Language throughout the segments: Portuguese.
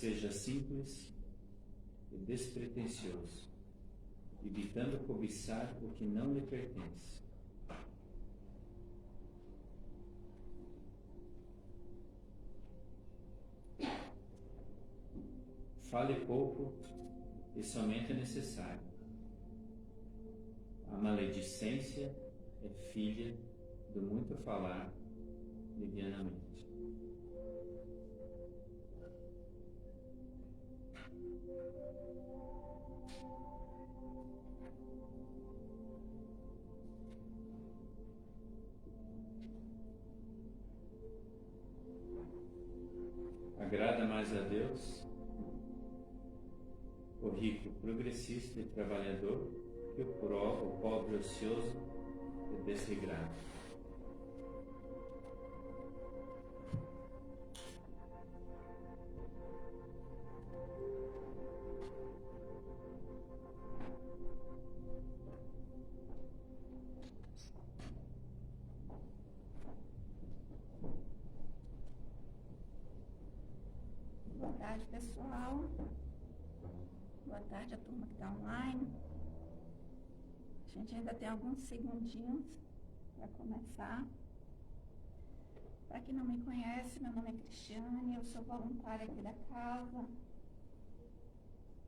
seja simples e despretensioso, evitando cobiçar o que não lhe pertence. Fale pouco e somente é necessário. A maledicência é filha do muito falar livianamente. Agrada mais a Deus o rico progressista e trabalhador que o pobre ocioso e desregrado. Boa tarde, pessoal. Boa tarde a turma que está online. A gente ainda tem alguns segundinhos para começar. Para quem não me conhece, meu nome é Cristiane, eu sou voluntária aqui da casa.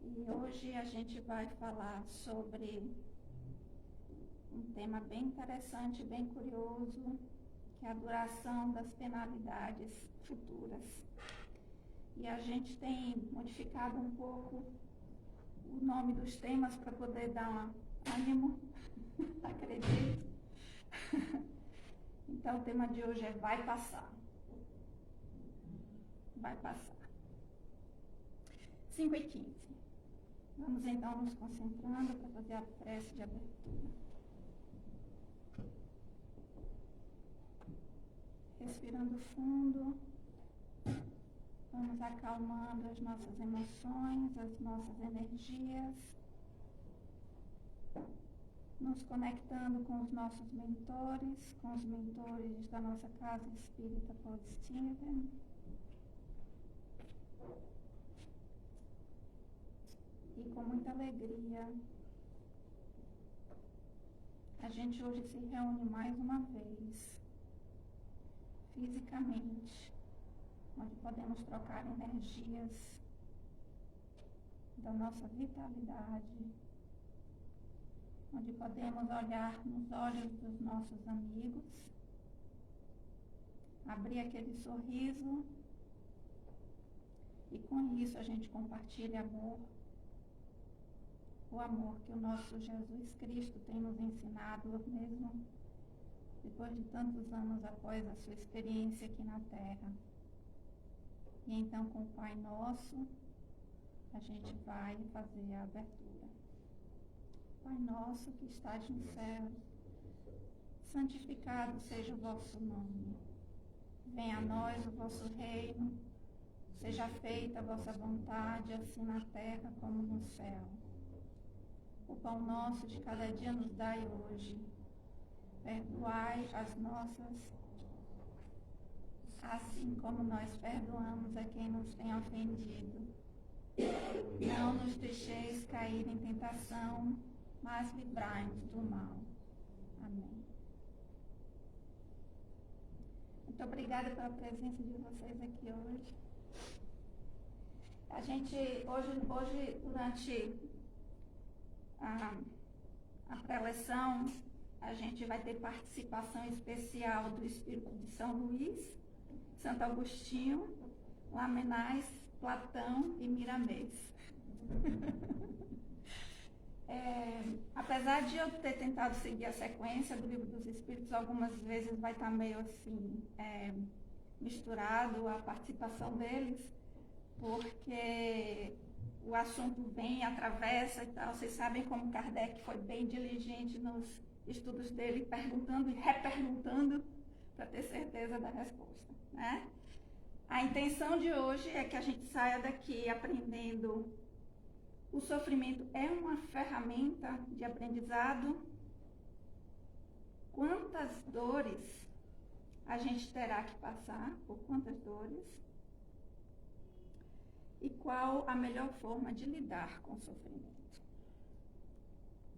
E hoje a gente vai falar sobre um tema bem interessante, bem curioso, que é a duração das penalidades futuras. E a gente tem modificado um pouco o nome dos temas para poder dar um ânimo, acredito. Então o tema de hoje é vai passar. Vai passar. 5h15. Vamos então nos concentrando para fazer a prece de abertura. Respirando fundo. Vamos acalmando as nossas emoções, as nossas energias, nos conectando com os nossos mentores, com os mentores da nossa casa espírita Paul Steven. E com muita alegria, a gente hoje se reúne mais uma vez, fisicamente, onde podemos trocar energias da nossa vitalidade, onde podemos olhar nos olhos dos nossos amigos, abrir aquele sorriso e com isso a gente compartilha amor, o amor que o nosso Jesus Cristo tem nos ensinado, mesmo depois de tantos anos após a sua experiência aqui na Terra. E então, com o Pai Nosso, a gente vai fazer a abertura. Pai Nosso que estás no céu, santificado seja o vosso nome. Venha a nós o vosso reino, seja feita a vossa vontade, assim na terra como no céu. O pão nosso de cada dia nos dai hoje. Perdoai as nossas, assim como nós perdoamos a quem nos tem ofendido. Não nos deixeis cair em tentação, mas livrai-nos do mal. Amém. Muito obrigada pela presença de vocês aqui hoje. A gente, hoje durante a pré-eleção, a gente vai ter participação especial do Espírito de São Luís, Santo Agostinho, Lamennais, Platão e Miramês. Apesar de eu ter tentado seguir a sequência do Livro dos Espíritos, algumas vezes vai estar meio assim, misturado a participação deles, porque o assunto vem, atravessa e tal. Vocês sabem como Kardec foi bem diligente nos estudos dele, perguntando e reperguntando para ter certeza da resposta, né? A intenção de hoje é que a gente saia daqui aprendendo. O sofrimento é uma ferramenta de aprendizado. Quantas dores a gente terá que passar, por quantas dores? e qual a melhor forma de lidar com o sofrimento.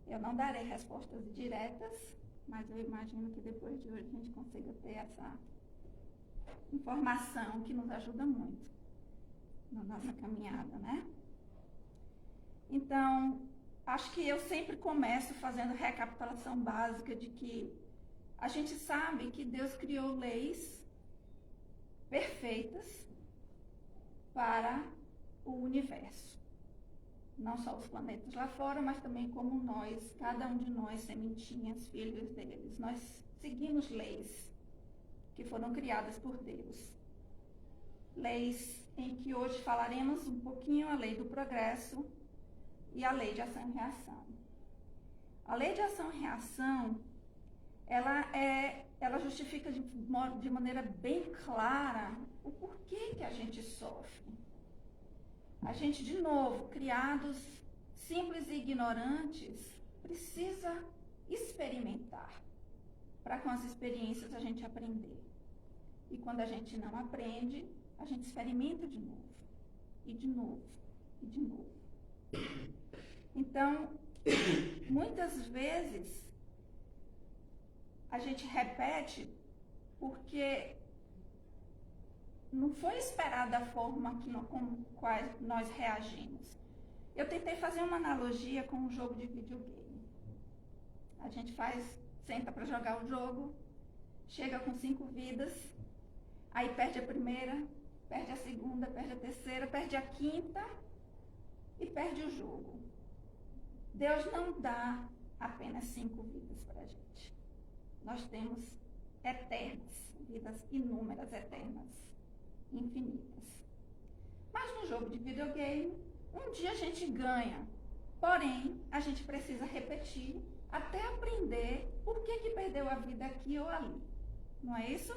Eu não darei respostas diretas, mas eu imagino que depois de hoje a gente consiga ter essa informação que nos ajuda muito na nossa caminhada, né? Então, acho que eu sempre começo fazendo recapitulação básica de que a gente sabe que Deus criou leis perfeitas para o universo. Não só os planetas lá fora, mas também como nós, cada um de nós, sementinhas, filhos deles. Nós seguimos leis que foram criadas por Deus. Leis em que hoje falaremos um pouquinho, a lei do progresso e a lei de ação e reação. A lei de ação e reação, ela justifica de maneira bem clara o porquê que a gente sofre. A gente, de novo, criados simples e ignorantes, precisa experimentar para com as experiências a gente aprender. E quando a gente não aprende, a gente experimenta de novo, e de novo, e de novo. Então, muitas vezes, a gente repete porque não foi esperada a forma com qual nós reagimos. Eu tentei fazer uma analogia com um jogo de videogame. A gente senta para jogar o jogo, chega com 5 vidas, aí perde a primeira, perde a segunda, perde a terceira, perde a quinta e perde o jogo. Deus não dá apenas 5 vidas para a gente. Nós temos eternas, vidas inúmeras, eternas, infinitas. Mas no jogo de videogame, um dia a gente ganha, porém, a gente precisa repetir até aprender por que perdeu a vida aqui ou ali. Não é isso?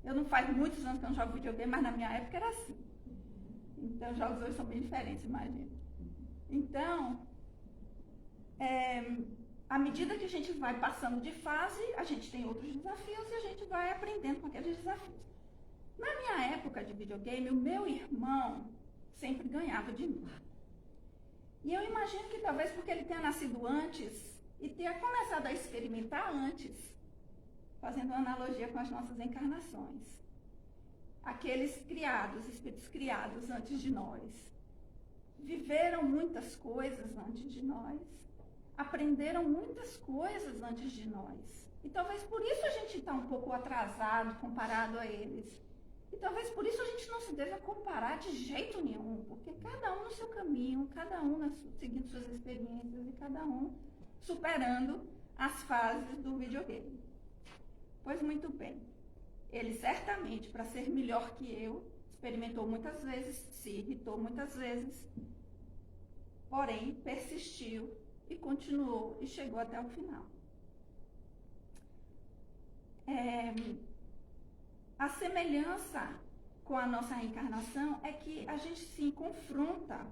Eu não faz muitos anos que eu não jogo videogame, mas na minha época era assim. Então, os jogos hoje são bem diferentes, imagina. Então, à medida que a gente vai passando de fase, a gente tem outros desafios e a gente vai aprendendo com aqueles desafios. Na minha época de videogame, o meu irmão sempre ganhava de mim. E eu imagino que talvez porque ele tenha nascido antes e tenha começado a experimentar antes, fazendo uma analogia com as nossas encarnações. Aqueles criados, espíritos criados antes de nós, viveram muitas coisas antes de nós, aprenderam muitas coisas antes de nós. E talvez por isso a gente está um pouco atrasado comparado a eles. E talvez por isso a gente não se deva comparar de jeito nenhum, porque cada um no seu caminho, cada um seguindo suas experiências e cada um superando as fases do videogame. Pois muito bem, ele certamente, para ser melhor que eu, experimentou muitas vezes, se irritou muitas vezes, porém persistiu e continuou e chegou até o final. A semelhança com a nossa reencarnação é que a gente se confronta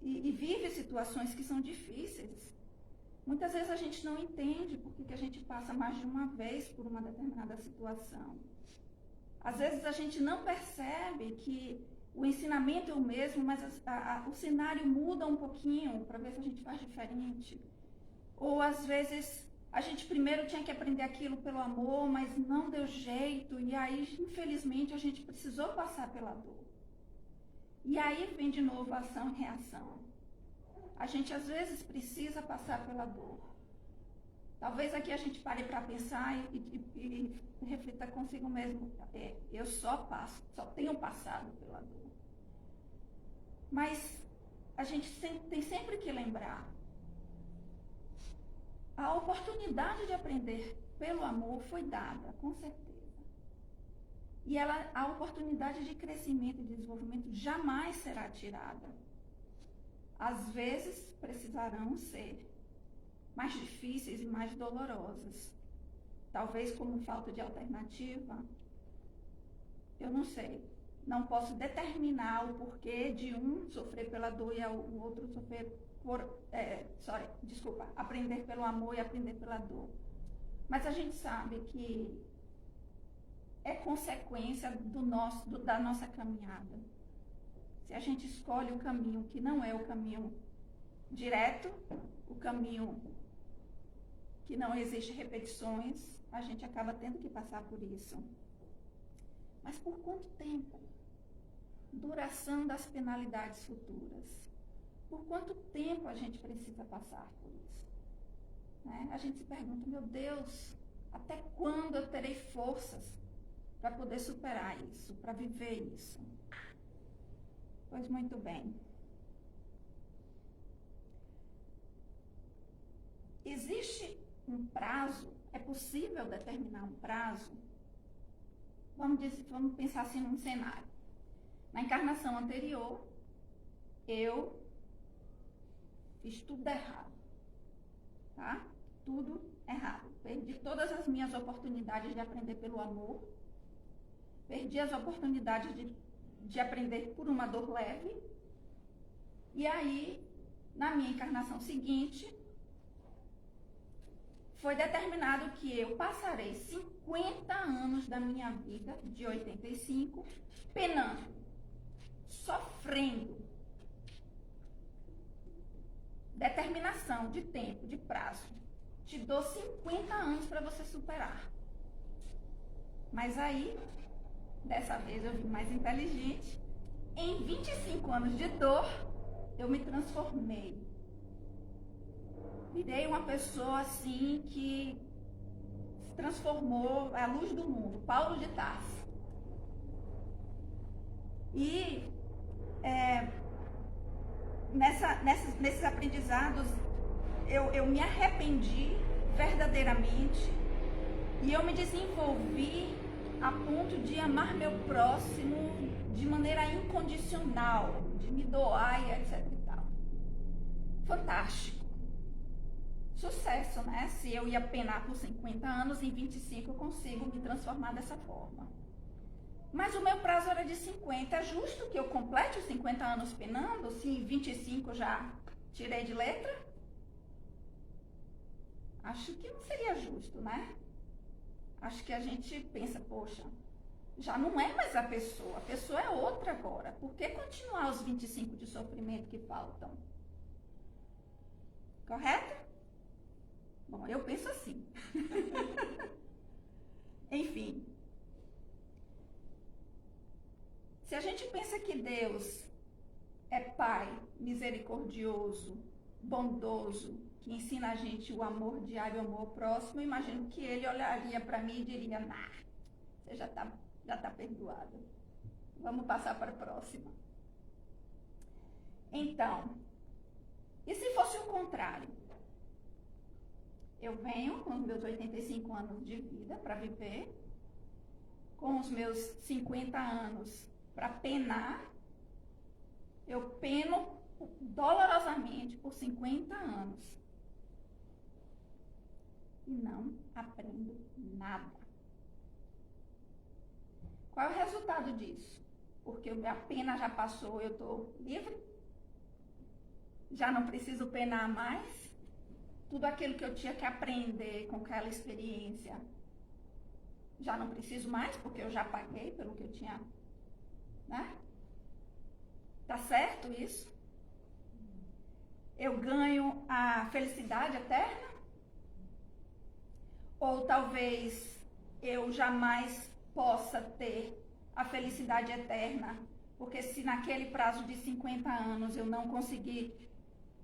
e vive situações que são difíceis. Muitas vezes a gente não entende porque que a gente passa mais de uma vez por uma determinada situação. Às vezes a gente não percebe que o ensinamento é o mesmo, mas o cenário muda um pouquinho para ver se a gente faz diferente. Ou às vezes a gente primeiro tinha que aprender aquilo pelo amor, mas não deu jeito, e aí, infelizmente, a gente precisou passar pela dor. E aí vem de novo a ação e reação. A gente, às vezes, precisa passar pela dor. Talvez aqui a gente pare para pensar e reflita consigo mesmo. Eu só tenho passado pela dor. Mas a gente tem sempre que lembrar. A oportunidade de aprender pelo amor foi dada, com certeza. E a oportunidade de crescimento e desenvolvimento jamais será tirada. Às vezes precisarão ser mais difíceis e mais dolorosas. Talvez como falta de alternativa. Eu não sei. Não posso determinar o porquê de um sofrer pela dor e o outro sofrer aprender pelo amor e aprender pela dor. Mas a gente sabe que é consequência da nossa caminhada. se a gente escolhe o caminho que não é o caminho direto, o caminho que não existe repetições, a gente acaba tendo que passar por isso. Mas por quanto tempo? Duração das penalidades futuras. Por quanto tempo a gente precisa passar por isso? Né? A gente se pergunta, meu Deus, até quando eu terei forças para poder superar isso, para viver isso? Pois muito bem. Existe um prazo? É possível determinar um prazo? Vamos pensar assim num cenário. Na encarnação anterior, eu fiz tudo errado, tá? Tudo errado. Perdi todas as minhas oportunidades de aprender pelo amor, perdi as oportunidades de aprender por uma dor leve, e aí, na minha encarnação seguinte, foi determinado que eu passarei 50 anos da minha vida, de 85, penando, sofrendo. Determinação de tempo, de prazo. Te dou 50 anos para você superar. Mas aí, dessa vez eu vim mais inteligente. Em 25 anos de dor, eu me transformei. Virei uma pessoa assim que se transformou, a luz do mundo, Paulo de Tarso. E nesses aprendizados, eu me arrependi verdadeiramente e eu me desenvolvi a ponto de amar meu próximo de maneira incondicional, de me doar e etc e tal. Fantástico. Sucesso, né? Se eu ia penar por 50 anos, em 25 eu consigo me transformar dessa forma. Mas o meu prazo era de 50. É justo que eu complete os 50 anos penando, se em 25 já tirei de letra? Acho que não seria justo, né? Acho que a gente pensa, poxa, já não é mais a pessoa é outra agora. Por que continuar os 25 de sofrimento que faltam? Correto? Bom, eu penso assim. Enfim. Se a gente pensa que Deus é Pai misericordioso, bondoso, que ensina a gente o amor diário, o amor próximo, eu imagino que ele olharia para mim e diria, você já tá perdoado. Vamos passar para a próxima. Então, e se fosse o contrário? Eu venho com os meus 85 anos de vida para viver, com os meus 50 anos para penar, eu peno dolorosamente por 50 anos e não aprendo nada. Qual é o resultado disso? Porque a pena já passou, eu estou livre, já não preciso penar mais, tudo aquilo que eu tinha que aprender com aquela experiência, já não preciso mais, porque eu já paguei pelo que eu tinha, né? Tá certo isso? Eu ganho a felicidade eterna? Ou talvez eu jamais possa ter a felicidade eterna, porque se naquele prazo de 50 anos eu não conseguir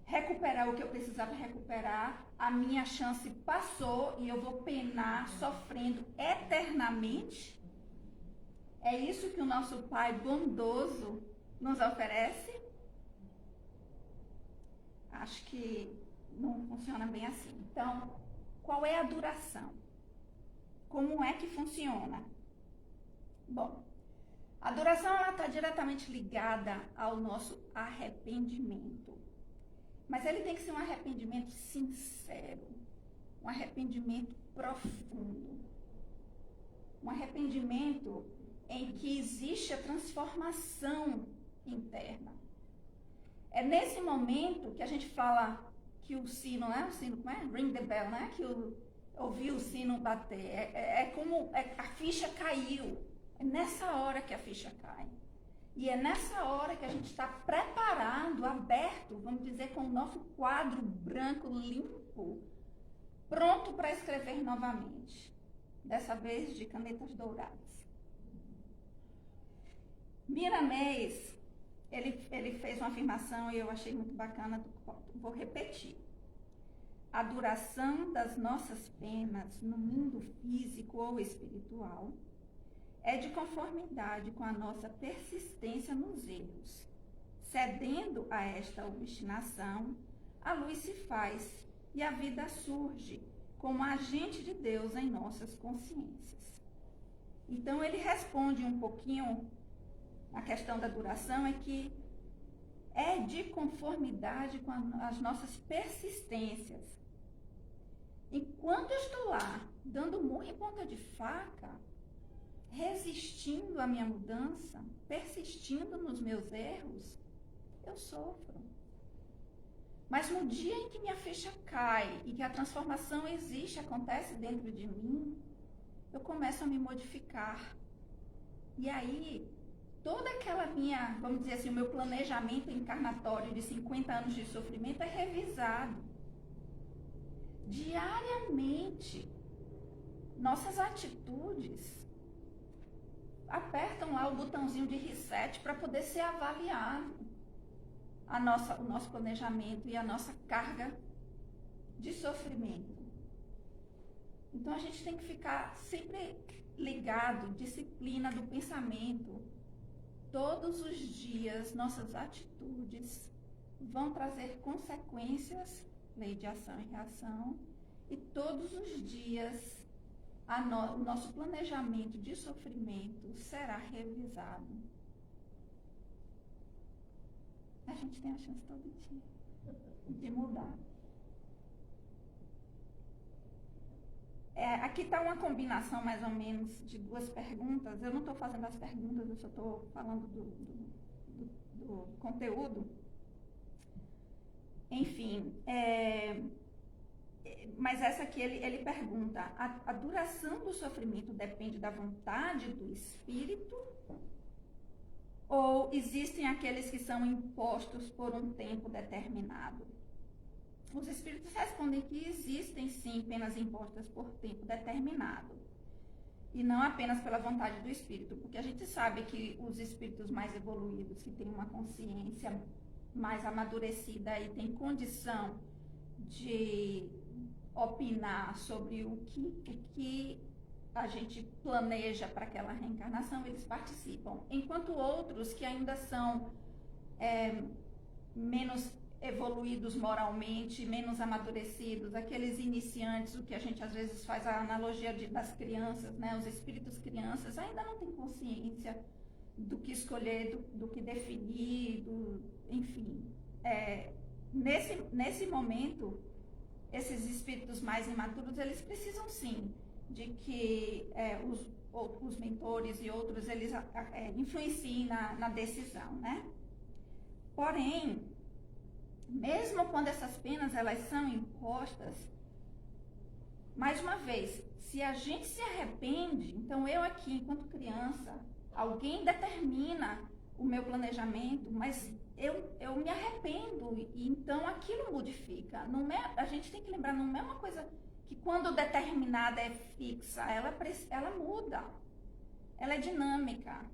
recuperar o que eu precisava recuperar, a minha chance passou e eu vou penar sofrendo eternamente? É isso que o nosso Pai bondoso nos oferece? Acho que não funciona bem assim. Então, qual é a duração? Como é que funciona? Bom, a duração está diretamente ligada ao nosso arrependimento. Mas ele tem que ser um arrependimento sincero, um arrependimento profundo, um arrependimento em que existe a transformação interna. É nesse momento que a gente fala que o sino, né? O sino, como é? Ring the bell, né? Que ouvir o sino bater. É como a ficha caiu. É nessa hora que a ficha cai. E é nessa hora que a gente está preparado, aberto, vamos dizer, com o nosso quadro branco limpo, pronto para escrever novamente. Dessa vez de canetas douradas. Miramês, ele fez uma afirmação e eu achei muito bacana, vou repetir. A duração das nossas penas no mundo físico ou espiritual é de conformidade com a nossa persistência nos erros. Cedendo a esta obstinação, a luz se faz e a vida surge como agente de Deus em nossas consciências. Então ele responde um pouquinho a questão da duração, é que é de conformidade com as nossas persistências. Enquanto eu estou lá, dando murro em ponta de faca, resistindo à minha mudança, persistindo nos meus erros, eu sofro. Mas no dia em que minha ficha cai e que a transformação existe, acontece dentro de mim, eu começo a me modificar. E aí, toda aquela minha, vamos dizer assim, o meu planejamento encarnatório de 50 anos de sofrimento é revisado. Diariamente, nossas atitudes apertam lá o botãozinho de reset para poder ser avaliado o nosso planejamento e a nossa carga de sofrimento. Então a gente tem que ficar sempre ligado, disciplina do pensamento. Todos os dias nossas atitudes vão trazer consequências, lei de ação e reação, e todos os dias o nosso planejamento de sofrimento será revisado. A gente tem a chance todo dia de mudar. Aqui está uma combinação mais ou menos de duas perguntas. Eu não estou fazendo as perguntas, eu só estou falando do conteúdo. Enfim, mas essa aqui ele pergunta, a duração do sofrimento depende da vontade do espírito? Ou existem aqueles que são impostos por um tempo determinado? Os espíritos respondem que existem sim penas impostas por tempo determinado. E não apenas pela vontade do espírito, porque a gente sabe que os espíritos mais evoluídos, que têm uma consciência mais amadurecida e têm condição de opinar sobre o que a gente planeja para aquela reencarnação, eles participam. Enquanto outros que ainda são menos evoluídos moralmente, menos amadurecidos, aqueles iniciantes, o que a gente às vezes faz a analogia das crianças, né? Os espíritos crianças ainda não têm consciência do que escolher, do que definir, enfim. Nesse momento, esses espíritos mais imaturos, eles precisam sim de que os mentores e outros, eles influenciem na decisão, né? Porém, mesmo quando essas penas elas são impostas, mais uma vez, se a gente se arrepende, então eu aqui, enquanto criança, alguém determina o meu planejamento, mas eu me arrependo, e então aquilo modifica. Não é, a gente tem que lembrar, não é uma coisa que quando determinada é fixa, ela muda, ela é dinâmica.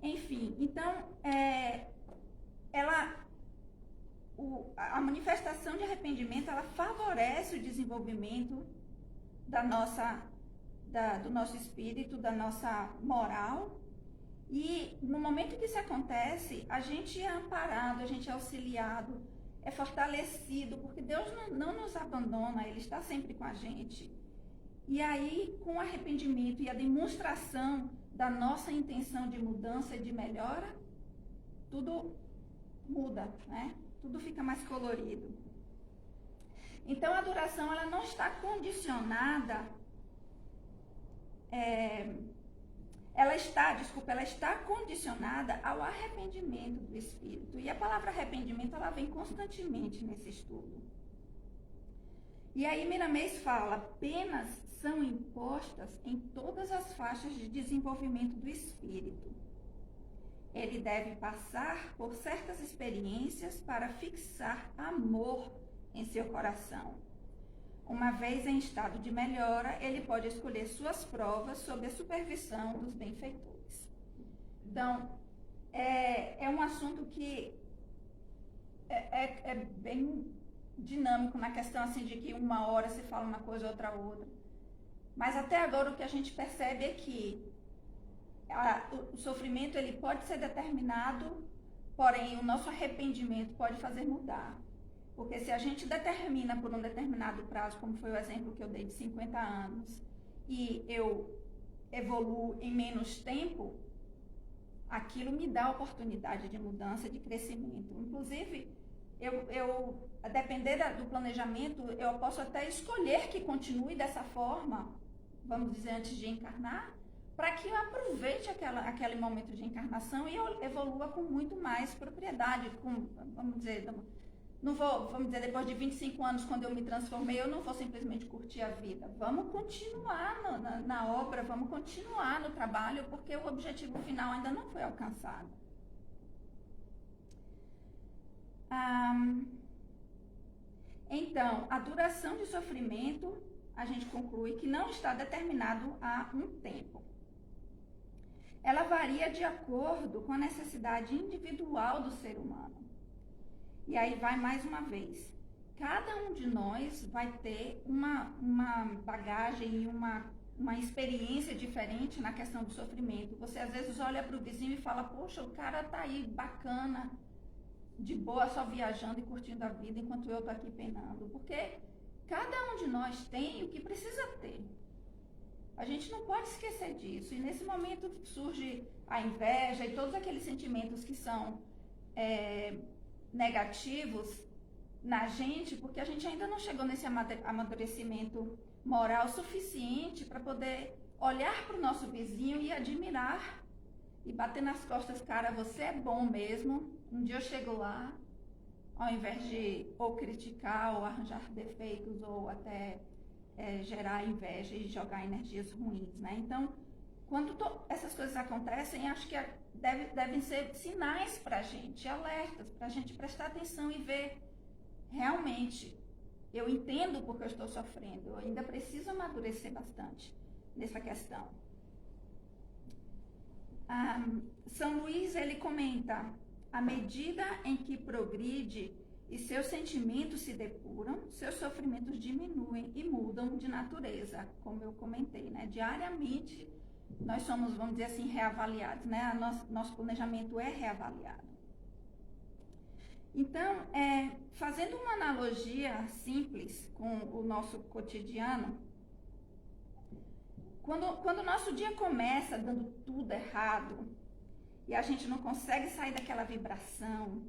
Enfim, então, a manifestação de arrependimento, ela favorece o desenvolvimento do nosso espírito, da nossa moral, e no momento que isso acontece, a gente é amparado, a gente é auxiliado, é fortalecido, porque Deus não nos abandona, Ele está sempre com a gente. E aí, com o arrependimento e a demonstração da nossa intenção de mudança e de melhora, tudo muda, né? Tudo fica mais colorido. Então, a duração, ela não está condicionada, ela está condicionada ao arrependimento do espírito. E a palavra arrependimento, ela vem constantemente nesse estudo. E aí Miramês fala, penas são impostas em todas as faixas de desenvolvimento do espírito. Ele deve passar por certas experiências para fixar amor em seu coração. Uma vez em estado de melhora, ele pode escolher suas provas sob a supervisão dos benfeitores. Então, é um assunto que é bem dinâmico na questão assim de que uma hora se fala uma coisa, outra. Mas até agora o que a gente percebe é que o sofrimento ele pode ser determinado, porém o nosso arrependimento pode fazer mudar. Porque se a gente determina por um determinado prazo, como foi o exemplo que eu dei de 50 anos, e eu evoluo em menos tempo, aquilo me dá oportunidade de mudança, de crescimento. Inclusive, a depender do planejamento, eu posso até escolher que continue dessa forma, vamos dizer, antes de encarnar, para que eu aproveite aquele momento de encarnação e eu evolua com muito mais propriedade, vamos dizer, depois de 25 anos, quando eu me transformei, eu não vou simplesmente curtir a vida. Vamos continuar na obra, vamos continuar no trabalho, porque o objetivo final ainda não foi alcançado. Então, a duração de sofrimento, a gente conclui que não está determinado a um tempo. Ela varia de acordo com a necessidade individual do ser humano. E aí vai mais uma vez. Cada um de nós vai ter uma bagagem e uma experiência diferente na questão do sofrimento. Você às vezes olha para o vizinho e fala, poxa, o cara tá aí bacana, de boa, só viajando e curtindo a vida, enquanto eu tô aqui penando. Porque cada um de nós tem o que precisa ter. A gente não pode esquecer disso. E nesse momento surge a inveja e todos aqueles sentimentos que são negativos na gente, porque a gente ainda não chegou nesse amadurecimento moral suficiente para poder olhar para o nosso vizinho e admirar e bater nas costas, cara, você é bom mesmo, um dia eu chego lá, ao invés de ou criticar ou arranjar defeitos ou até gerar inveja e jogar energias ruins, né? Então, quando essas coisas acontecem, acho que devem ser sinais para a gente, alertas, para a gente prestar atenção e ver, realmente, eu entendo porque eu estou sofrendo, eu ainda preciso amadurecer bastante nessa questão. São Luís, ele comenta, à medida em que progride e seus sentimentos se depuram, seus sofrimentos diminuem e mudam de natureza, como eu comentei, né? Diariamente, nós somos, vamos dizer assim, reavaliados, né? Nosso planejamento é reavaliado. Então, fazendo uma analogia simples com o nosso cotidiano, quando o nosso dia começa dando tudo errado, e a gente não consegue sair daquela vibração,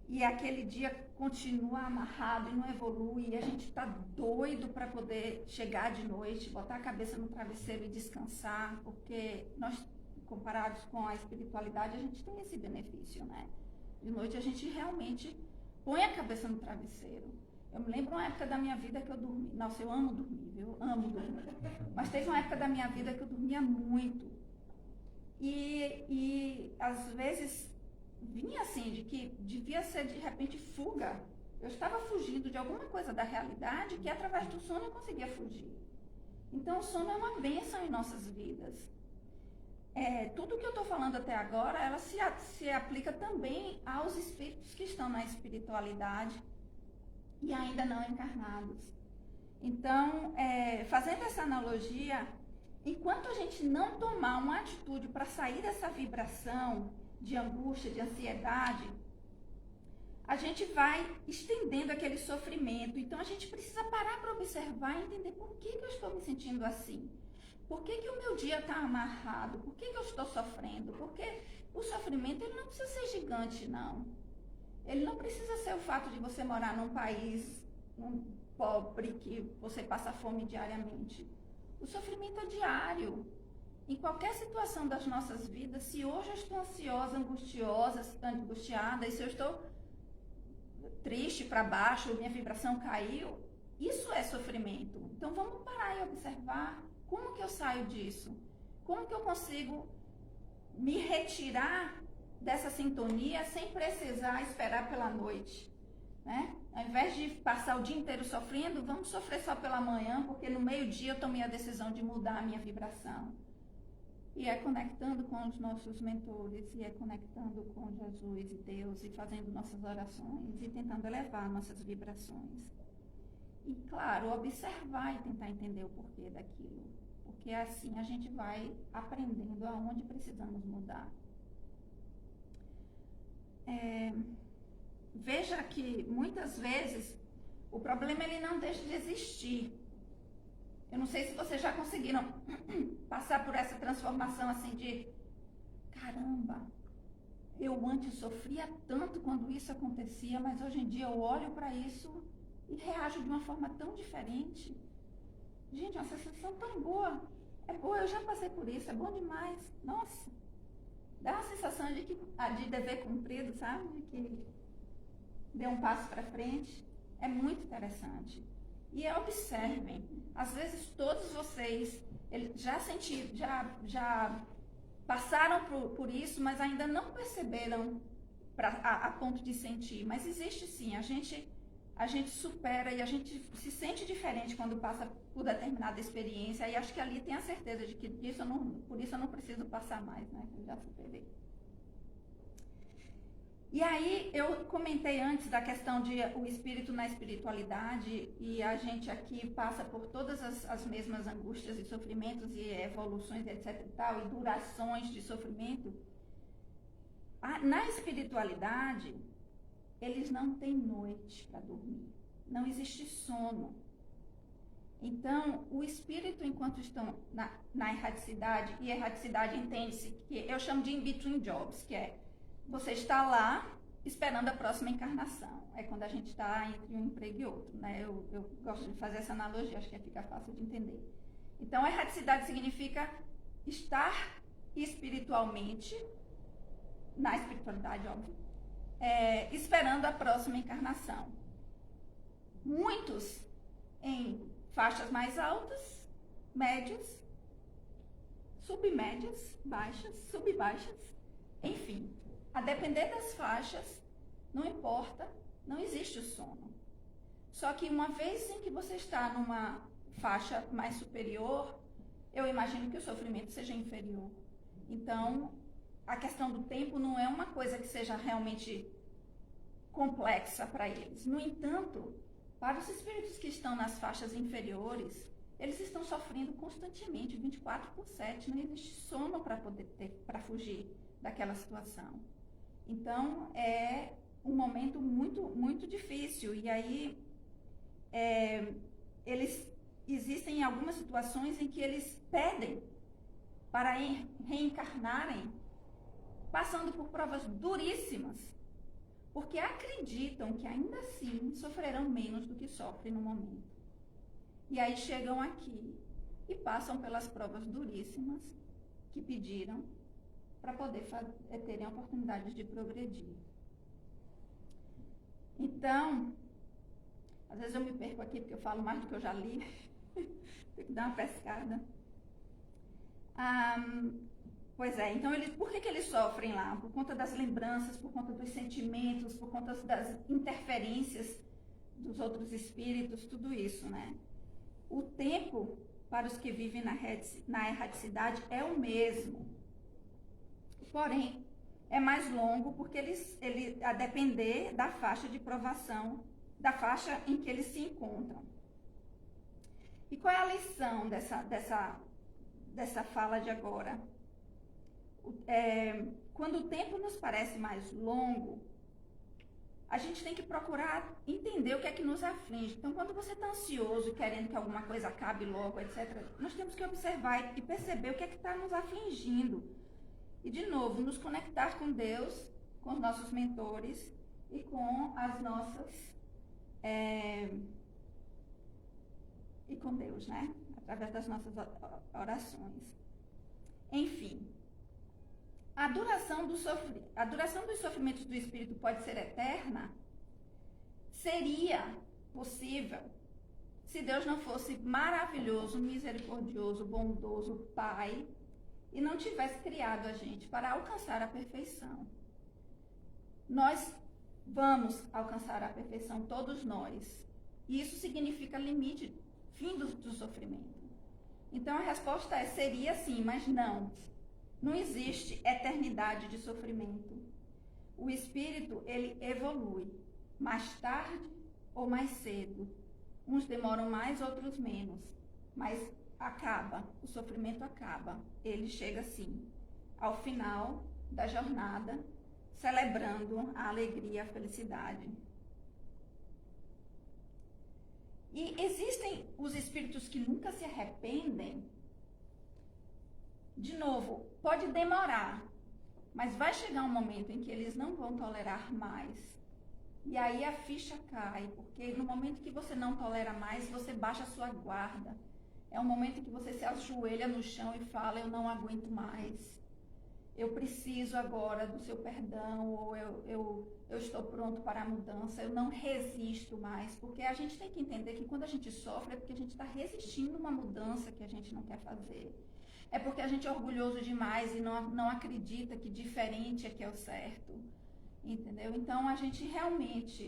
e aquele dia continua amarrado e não evolui, e a gente está doido para poder chegar de noite, botar a cabeça no travesseiro e descansar, porque nós, comparados com a espiritualidade, a gente tem esse benefício, né? De noite a gente realmente põe a cabeça no travesseiro. Eu me lembro uma época da minha vida que eu dormi, nossa, eu amo dormir, viu? Amo dormir. Mas teve uma época da minha vida que eu dormia muito. E às vezes vinha assim, de que devia ser de repente fuga. Eu estava fugindo de alguma coisa da realidade que através do sono eu conseguia fugir. Então o sono é uma bênção em nossas vidas. Tudo que eu estou falando até agora, ela se aplica também aos espíritos que estão na espiritualidade e ainda não encarnados. Então, fazendo essa analogia, enquanto a gente não tomar uma atitude para sair dessa vibração de angústia, de ansiedade, a gente vai estendendo aquele sofrimento. Então, a gente precisa parar para observar e entender por que eu estou me sentindo assim. Por que o meu dia está amarrado? Por que eu estou sofrendo? Porque o sofrimento ele não precisa ser gigante, não. Ele não precisa ser o fato de você morar num país pobre que você passa fome diariamente. O sofrimento é diário. Em qualquer situação das nossas vidas, se hoje eu estou ansiosa, angustiada, e se eu estou triste para baixo, minha vibração caiu, isso é sofrimento. Então vamos parar e observar como que eu saio disso. Como que eu consigo me retirar dessa sintonia sem precisar esperar pela noite, né? Ao invés de passar o dia inteiro sofrendo, vamos sofrer só pela manhã, porque no meio-dia eu tomei a decisão de mudar a minha vibração. E é conectando com os nossos mentores, e é conectando com Jesus e Deus, e fazendo nossas orações, e tentando elevar nossas vibrações. E, claro, observar e tentar entender o porquê daquilo. Porque assim a gente vai aprendendo aonde precisamos mudar. Veja que, muitas vezes, o problema ele não deixa de existir. Eu não sei se vocês já conseguiram passar por essa transformação assim de, caramba, eu antes sofria tanto quando isso acontecia, mas hoje em dia eu olho para isso e reajo de uma forma tão diferente. Gente, é uma sensação tão boa. É boa, eu já passei por isso, é bom demais. Nossa, dá uma sensação de dever cumprido, sabe? De que deu um passo para frente. É muito interessante. E observem, às vezes todos vocês já passaram por isso, mas ainda não perceberam a ponto de sentir. Mas existe sim, a gente supera e a gente se sente diferente quando passa por determinada experiência. E acho que ali tem a certeza de que por isso eu não preciso passar mais, né? Eu já superei. E aí, eu comentei antes da questão de o espírito na espiritualidade, e a gente aqui passa por todas as mesmas angústias e sofrimentos e evoluções, etc e tal, e durações de sofrimento. Na espiritualidade, eles não têm noite para dormir, não existe sono. Então, o espírito, enquanto estão na erraticidade, e erraticidade entende-se que eu chamo de in-between jobs, que é você está lá esperando a próxima encarnação. É quando a gente está entre um emprego e outro, né? Eu gosto de fazer essa analogia, acho que fica fácil de entender. Então, a erraticidade significa estar espiritualmente, na espiritualidade, óbvio, esperando a próxima encarnação. Muitos em faixas mais altas, médias, submédias, baixas, subbaixas, enfim. A depender das faixas, não importa, não existe o sono. Só que uma vez em que você está numa faixa mais superior, eu imagino que o sofrimento seja inferior. Então, a questão do tempo não é uma coisa que seja realmente complexa para eles. No entanto, para os espíritos que estão nas faixas inferiores, eles estão sofrendo constantemente, 24/7. Não existe sono para fugir daquela situação. Então, é um momento muito, muito difícil. E aí, existem algumas situações em que eles pedem para reencarnarem, passando por provas duríssimas, porque acreditam que ainda assim sofrerão menos do que sofrem no momento. E aí chegam aqui e passam pelas provas duríssimas que pediram, para poder terem oportunidades de progredir. Então, às vezes eu me perco aqui porque eu falo mais do que eu já li, tenho que dar uma pescada. Pois é, então por que eles sofrem lá? Por conta das lembranças, por conta dos sentimentos, por conta das interferências dos outros espíritos, tudo isso, né? O tempo para os que vivem na erraticidade é o mesmo. Porém, é mais longo porque a depender da faixa de provação, da faixa em que eles se encontram. E qual é a lição dessa fala de agora? Quando o tempo nos parece mais longo, a gente tem que procurar entender o que é que nos aflige. Então, quando você está ansioso, querendo que alguma coisa acabe logo, etc., nós temos que observar e perceber o que é que está nos afligindo. E, de novo, nos conectar com Deus, com os nossos mentores e com as nossas... e com Deus, né? Através das nossas orações. Enfim, a duração dos sofrimentos do espírito pode ser eterna? Seria possível se Deus não fosse maravilhoso, misericordioso, bondoso, Pai, e não tivesse criado a gente para alcançar a perfeição. Nós vamos alcançar a perfeição, todos nós. E isso significa limite, fim do sofrimento. Então a resposta seria sim, mas não. Não existe eternidade de sofrimento. O espírito, ele evolui, mais tarde ou mais cedo. Uns demoram mais, outros menos. Mas acaba, o sofrimento acaba. Ele chega assim, ao final da jornada, celebrando a alegria, a felicidade. E existem os espíritos que nunca se arrependem. De novo, pode demorar, mas vai chegar um momento em que eles não vão tolerar mais. E aí a ficha cai, porque no momento que você não tolera mais, você baixa a sua guarda. É um momento que você se ajoelha no chão e fala, eu não aguento mais. Eu preciso agora do seu perdão, ou eu estou pronto para a mudança, eu não resisto mais. Porque a gente tem que entender que quando a gente sofre é porque a gente está resistindo a uma mudança que a gente não quer fazer. É porque a gente é orgulhoso demais e não acredita que diferente é que é o certo. Entendeu? Então a gente realmente,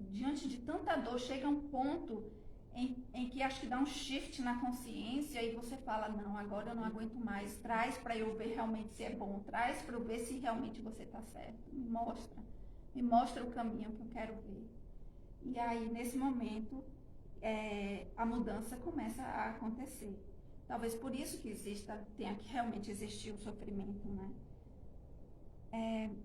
diante de tanta dor, chega a um ponto em que acho que dá um shift na consciência e você fala, não, agora eu não aguento mais, traz para eu ver realmente se é bom, traz para eu ver se realmente você está certo, me mostra o caminho que eu quero ver. E aí, nesse momento, a mudança começa a acontecer. Talvez por isso que tenha que realmente existir o sofrimento, né?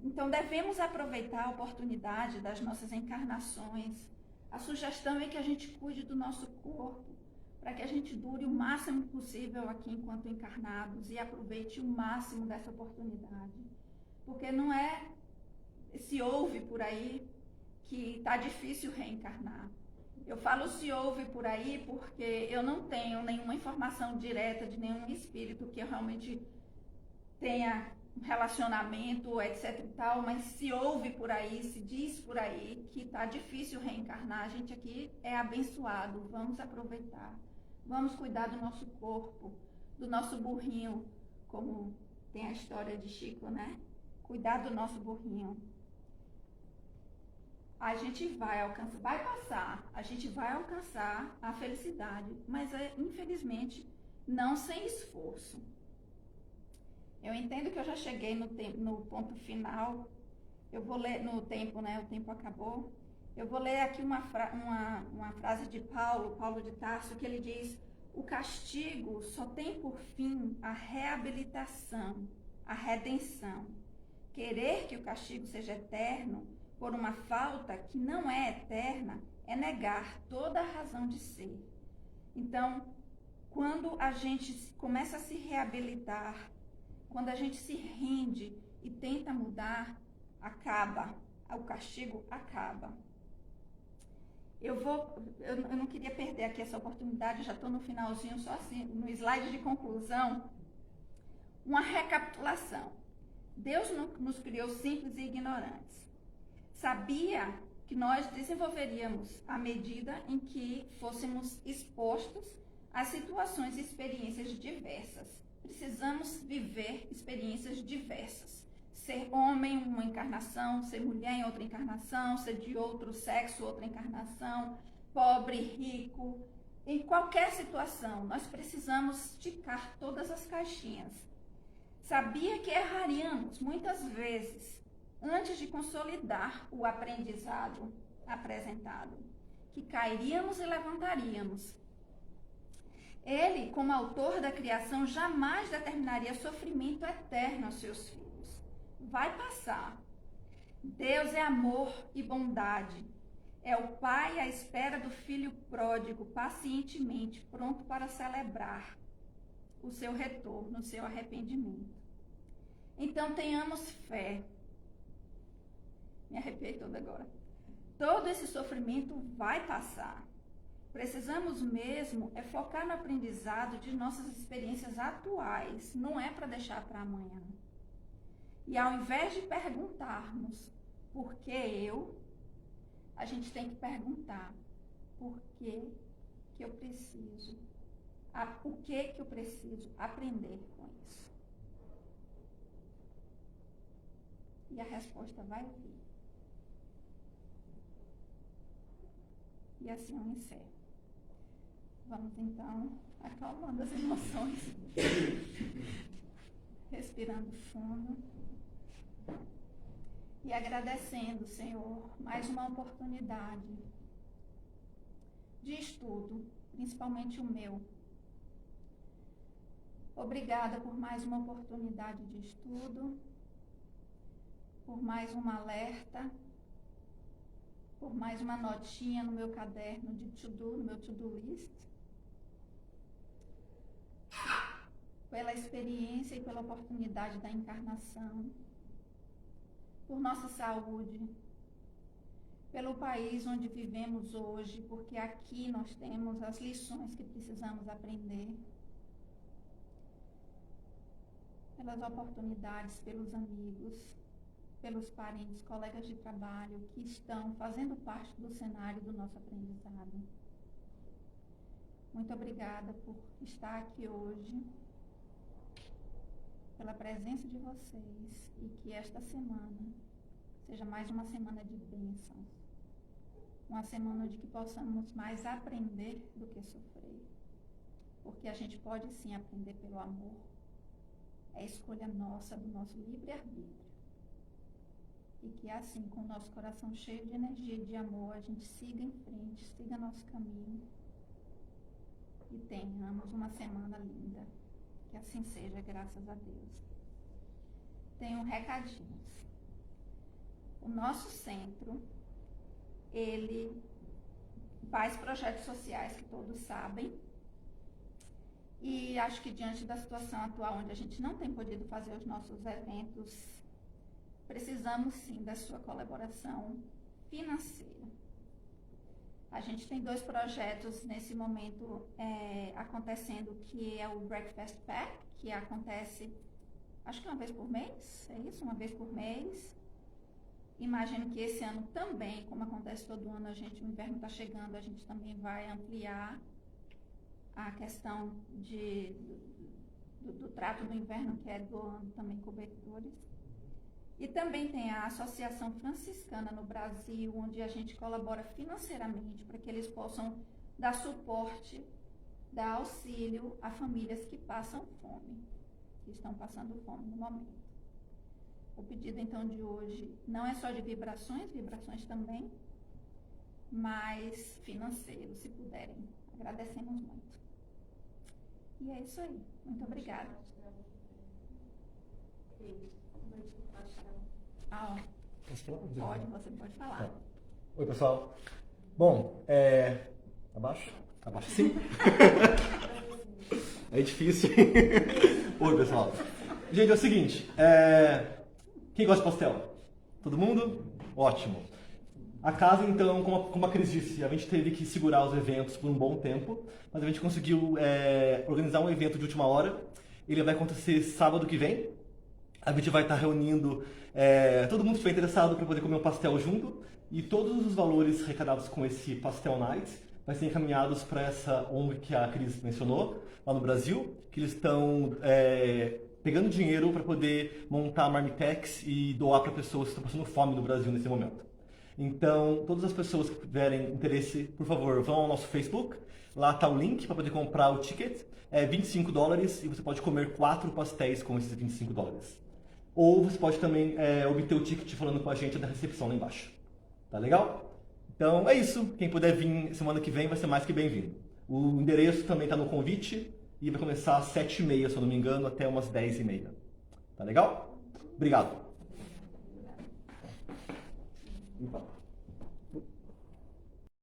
Então, devemos aproveitar a oportunidade das nossas encarnações. A sugestão é que a gente cuide do nosso corpo, para que a gente dure o máximo possível aqui enquanto encarnados e aproveite o máximo dessa oportunidade. Porque não se ouve por aí que está difícil reencarnar. Eu falo se ouve por aí porque eu não tenho nenhuma informação direta de nenhum espírito que eu realmente tenha relacionamento, etc e tal, mas se ouve por aí, se diz por aí que tá difícil reencarnar, a gente aqui é abençoado, vamos aproveitar, vamos cuidar do nosso corpo, do nosso burrinho, como tem a história de Chico, né? Cuidar do nosso burrinho. A gente vai passar, a gente vai alcançar a felicidade, mas infelizmente não sem esforço. Eu entendo que eu já cheguei no ponto final. Eu vou ler no tempo, né? O tempo acabou. Eu vou ler aqui uma frase de Paulo de Tarso, que ele diz: o castigo só tem por fim a reabilitação, a redenção. Querer que o castigo seja eterno por uma falta que não é eterna é negar toda a razão de ser. Então, quando a gente começa a se reabilitar, quando a gente se rende e tenta mudar, o castigo acaba. Eu não queria perder aqui essa oportunidade, já estou no finalzinho, só assim, no slide de conclusão, uma recapitulação. Deus nos criou simples e ignorantes. Sabia que nós desenvolveríamos à medida em que fôssemos expostos a situações e experiências diversas. Precisamos viver experiências diversas. Ser homem, uma encarnação, ser mulher em outra encarnação, ser de outro sexo, outra encarnação, pobre, rico, em qualquer situação, nós precisamos ticar todas as caixinhas. Sabia que erraríamos muitas vezes antes de consolidar o aprendizado apresentado, que cairíamos e levantaríamos. Ele, como autor da criação, jamais determinaria sofrimento eterno aos seus filhos. Vai passar. Deus é amor e bondade. É o Pai à espera do filho pródigo, pacientemente, pronto para celebrar o seu retorno, o seu arrependimento. Então, tenhamos fé. Me arrepiei toda agora. Todo esse sofrimento vai passar. Precisamos mesmo focar no aprendizado de nossas experiências atuais, não é para deixar para amanhã. E ao invés de perguntarmos por que a gente tem que perguntar por que que eu preciso, o que eu preciso aprender com isso. E a resposta vai vir. E assim eu encerro. Vamos então acalmando as emoções. Respirando fundo. E agradecendo, Senhor, mais uma oportunidade de estudo, principalmente o meu. Obrigada por mais uma oportunidade de estudo, por mais um alerta, por mais uma notinha no meu caderno de to-do, no meu to-do list, pela experiência e pela oportunidade da encarnação, por nossa saúde, pelo país onde vivemos hoje, porque aqui nós temos as lições que precisamos aprender, pelas oportunidades, pelos amigos, pelos parentes, colegas de trabalho que estão fazendo parte do cenário do nosso aprendizado. Muito obrigada por estar aqui hoje, pela presença de vocês, e que esta semana seja mais uma semana de bênçãos, uma semana de que possamos mais aprender do que sofrer, porque a gente pode sim aprender pelo amor, é escolha nossa, do nosso livre-arbítrio, e que assim, com o nosso coração cheio de energia e de amor, a gente siga em frente, siga nosso caminho, e tenhamos uma semana linda. Que assim seja, graças a Deus. Tenho recadinhos. O nosso centro, ele faz projetos sociais, que todos sabem, e acho que diante da situação atual, onde a gente não tem podido fazer os nossos eventos, precisamos sim da sua colaboração financeira. A gente tem 2 projetos nesse momento acontecendo, que é o Breakfast Pack, que acontece, acho que uma vez por mês, é isso? Uma vez por mês. Imagino que esse ano também, como acontece todo ano, o inverno está chegando, a gente também vai ampliar a questão do trato do inverno, que é doando também cobertores. E também tem a Associação Franciscana no Brasil, onde a gente colabora financeiramente para que eles possam dar suporte, dar auxílio a famílias que passam fome, que estão passando fome no momento. O pedido então de hoje não é só de vibrações também, mas financeiro, se puderem. Agradecemos muito. E é isso aí. Muito obrigada. Você pode falar. Tá. Oi, pessoal. Bom, abaixo? Abaixo sim? É difícil. Oi, pessoal. Gente, é o seguinte, quem gosta de pastel? Todo mundo? Ótimo. A casa, então, como a Cris disse, a gente teve que segurar os eventos por um bom tempo, mas a gente conseguiu organizar um evento de última hora. Ele vai acontecer sábado que vem. A gente vai estar reunindo todo mundo que estiver interessado para poder comer um pastel junto, e todos os valores arrecadados com esse Pastel Night vai ser encaminhados para essa ONG que a Cris mencionou, lá no Brasil, que eles estão pegando dinheiro para poder montar marmitex e doar para pessoas que estão passando fome no Brasil nesse momento. Então, todas as pessoas que tiverem interesse, por favor, vão ao nosso Facebook, lá está o link para poder comprar o ticket, é $25 e você pode comer 4 pastéis com esses $25. Ou você pode também obter o ticket falando com a gente da recepção lá embaixo. Tá legal? Então é isso. Quem puder vir semana que vem vai ser mais que bem-vindo. O endereço também está no convite e vai começar às 7h30, se eu não me engano, até umas 10h30. Tá legal? Obrigado.